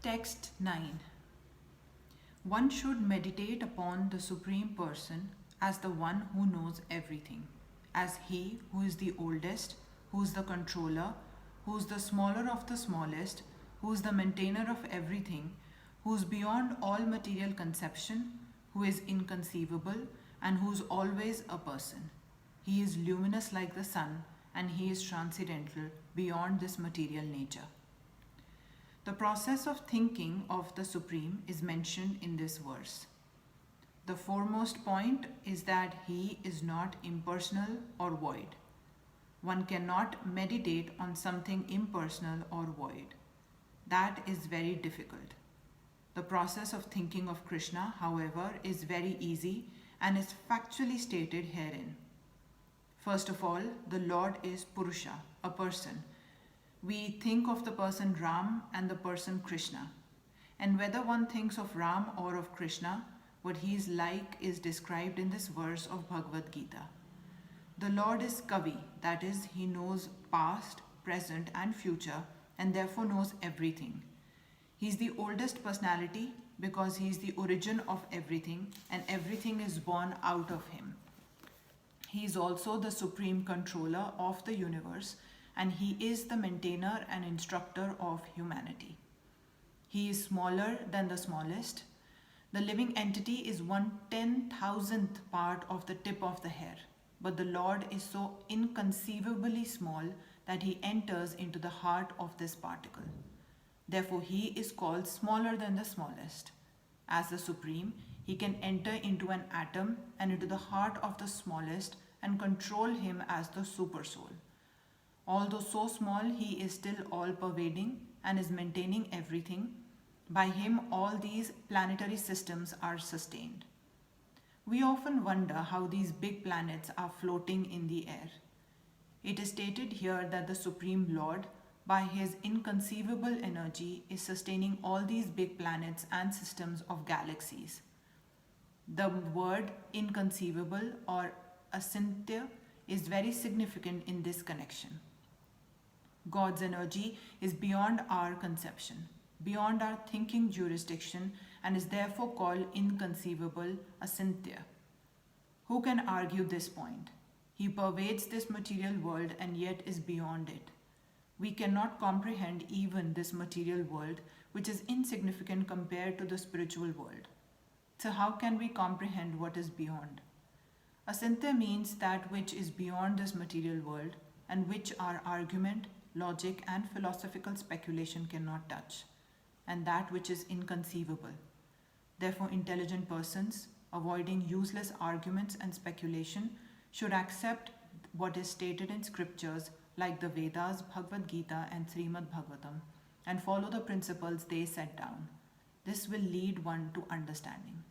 Text 9. One should meditate upon the Supreme Person as the one who knows everything, as He who is the oldest, who is the controller, who is the smaller of the smallest, who is the maintainer of everything, who is beyond all material conception, who is inconceivable, and who is always a person. He is luminous like the sun, and He is transcendental beyond this material nature. The process of thinking of the Supreme is mentioned in this verse. The foremost point is that He is not impersonal or void. One cannot meditate on something impersonal or void. That is very difficult. The process of thinking of Krishna, however, is very easy and is factually stated herein. First of all, the Lord is Purusha, a person. We think of the person Ram and the person Krishna. And whether one thinks of Ram or of Krishna, what he is like is described in this verse of Bhagavad Gita. The Lord is Kavi, that is, He knows past, present, and future, and therefore knows everything. He is the oldest personality because He is the origin of everything, and everything is born out of Him. He is also the supreme controller of the universe, and He is the maintainer and instructor of humanity. He is smaller than the smallest. The living entity is 1/10,000th part of the tip of the hair, but the Lord is so inconceivably small that He enters into the heart of this particle. Therefore, He is called smaller than the smallest. As the Supreme, He can enter into an atom and into the heart of the smallest and control him as the Supersoul. Although so small, He is still all-pervading and is maintaining everything. By Him, all these planetary systems are sustained. We often wonder how these big planets are floating in the air. It is stated here that the Supreme Lord, by His inconceivable energy, is sustaining all these big planets and systems of galaxies. The word inconceivable or achintya is very significant in this connection. God's energy is beyond our conception, beyond our thinking jurisdiction, and is therefore called inconceivable, achintya. Who can argue this point? He pervades this material world and yet is beyond it. We cannot comprehend even this material world, which is insignificant compared to the spiritual world. So how can we comprehend what is beyond? Achintya means that which is beyond this material world and which our argument, logic, and philosophical speculation cannot touch, and that which is inconceivable. Therefore, intelligent persons, avoiding useless arguments and speculation, should accept what is stated in scriptures like the Vedas, Bhagavad Gita, and Srimad Bhagavatam, and follow the principles they set down. This will lead one to understanding.